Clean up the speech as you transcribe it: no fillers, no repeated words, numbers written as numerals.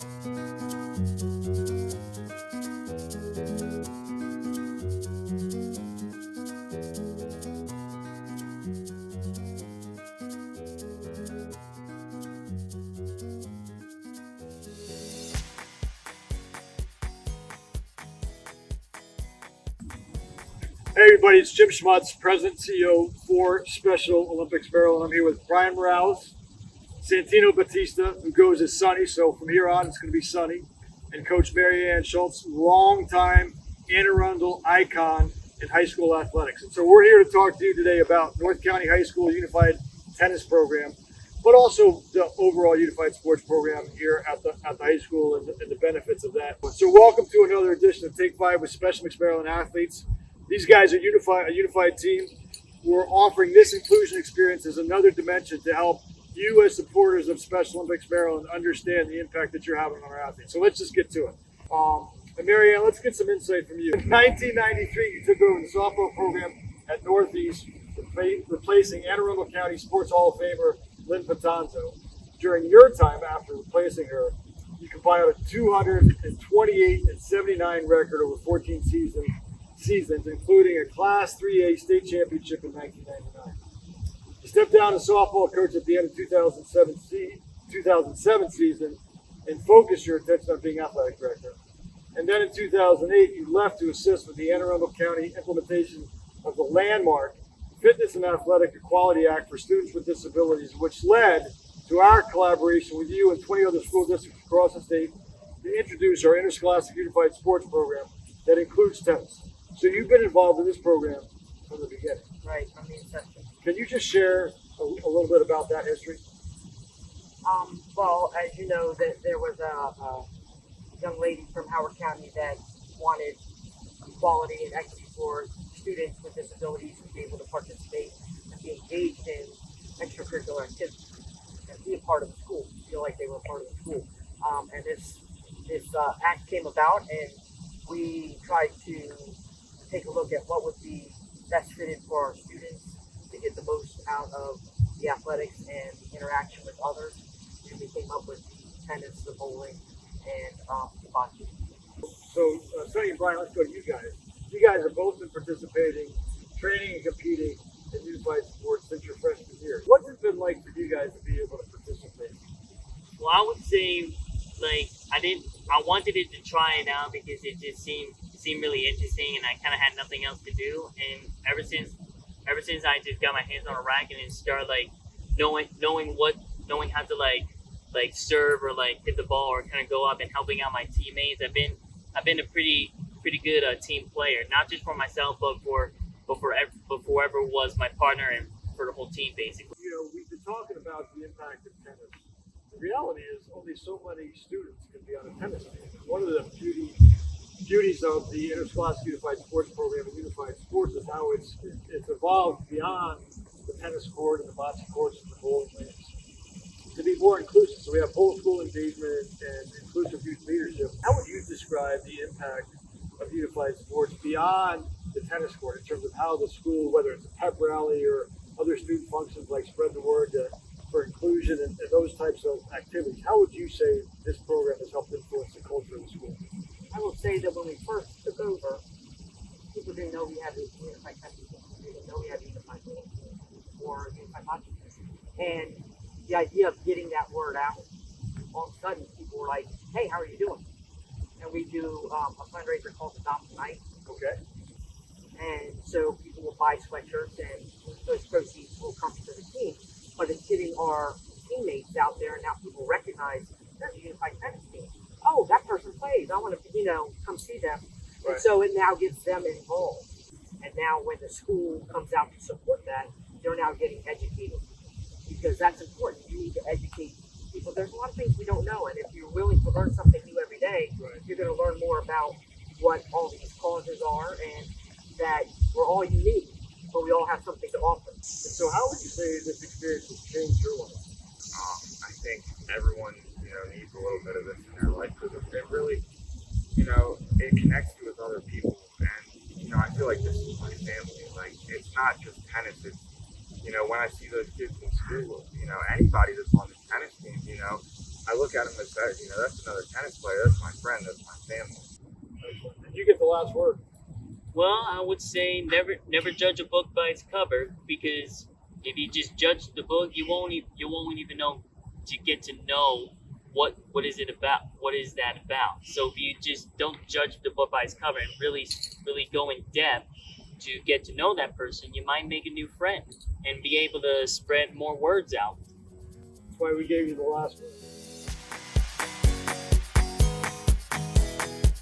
Hey everybody, it's Jim Schmutz, President and CEO for Special Olympics Maryland. I'm here with Brian Morales, Santino Battista, who goes as Sonny, so from here on it's going to be Sonny, and Coach Marianne Shultz, longtime Anne Arundel icon in high school athletics. And so we're here to talk to you today about North County High School Unified Tennis Program, but also the overall Unified Sports Program here at the high school and the benefits of that. So welcome to another edition of Take 5 with Special Olympics Maryland athletes. These guys are a unified team. We're offering this inclusion experience as another dimension to help you as supporters of Special Olympics Maryland understand the impact that you're having on our athletes. So let's just get to it. And Marianne, let's get some insight from you. In 1993, you took over the softball program at Northeast, replacing Anne Arundel County Sports Hall of Famer Lynn Patanzo. During your time after replacing her, you compiled a 228-79 record over 14 seasons, including a Class 3A state championship in 1999. You stepped down as softball coach at the end of 2007 season and focused your attention on being athletic director. And then in 2008, you left to assist with the Anne Arundel County implementation of the landmark Fitness and Athletic Equality Act for students with disabilities, which led to our collaboration with you and 20 other school districts across the state to introduce our interscholastic unified sports program that includes tennis. So you've been involved in this program from the beginning. Right, from the inception. Can you just share a little bit about that history? Well, as you know, that there was a young lady from Howard County that wanted equality and equity for students with disabilities to be able to participate and be engaged in extracurricular activities and be a part of the school, feel like they were a part of the school. And this act came about, and we tried to take a look at what would be best fitted for our students to get the most out of the athletics and the interaction with others. And we came up with the tennis, the bowling, and the bocce. So, Sonny and Brian, let's go to you guys. You guys have both been participating, training and competing in unified sports since your freshman year. What's it been like for you guys to be able to participate? Well, I would say, I wanted it to try it out because it just seemed really interesting, and I kind of had nothing else to do. And ever since I just got my hands on a racket and started knowing how to serve or hit the ball or kind of go up and helping out my teammates, I've been a pretty good team player, not just for myself, but for whoever was my partner and for the whole team, basically. You know, we've been talking about the impact of tennis. The reality is only so many students can be on a tennis team. One of the beauties of the Interscholastic Unified Sports Program and Unified Sports is how it's evolved beyond the tennis court and the bocce courts and the bowling lanes to be more inclusive. So we have whole school engagement and inclusive youth leadership. How would you describe the impact of unified sports beyond the tennis court in terms of how the school, whether it's a pep rally or other student functions like Spread the Word for inclusion and those types of activities, how would you say this program has helped influence the culture of the school? I will say that when we first took over, people didn't know we had a unified tennis team. They didn't know we had a unified bowling team or a unified bocce team. And the idea of getting that word out, all of a sudden people were like, hey, how are you doing? And we do a fundraiser called Adopt Night. Okay. And so people will buy sweatshirts, and those proceeds will come to the team. But it's getting our teammates out there, and now people recognize there's a unified tennis team. Oh, that person plays. I want to, come see them. Right. And so it now gets them involved. And now when the school comes out to support that, they're now getting educated. Because that's important. You need to educate people. There's a lot of things we don't know. And if you're willing to learn something new every day, right, you're going to learn more about what all these causes are and that we're all unique, but we all have something to offer. And so how would you say this experience has changed your life? I think everyone, needs a little bit of this in their life because it really, it connects you with other people. And, I feel like this is my family. Like, it's not just tennis. It's, when I see those kids in school, anybody that's on the tennis team, I look at them as that, that's another tennis player. That's my friend. That's my family. And you get the last word. Well, I would say never judge a book by its cover, because if you just judge the book, you won't even know to get to know what is it about, what is that about. So if you just don't judge the book by its cover and really go in depth to get to know that person, you might make a new friend and be able to spread more words out. That's why we gave you the last word.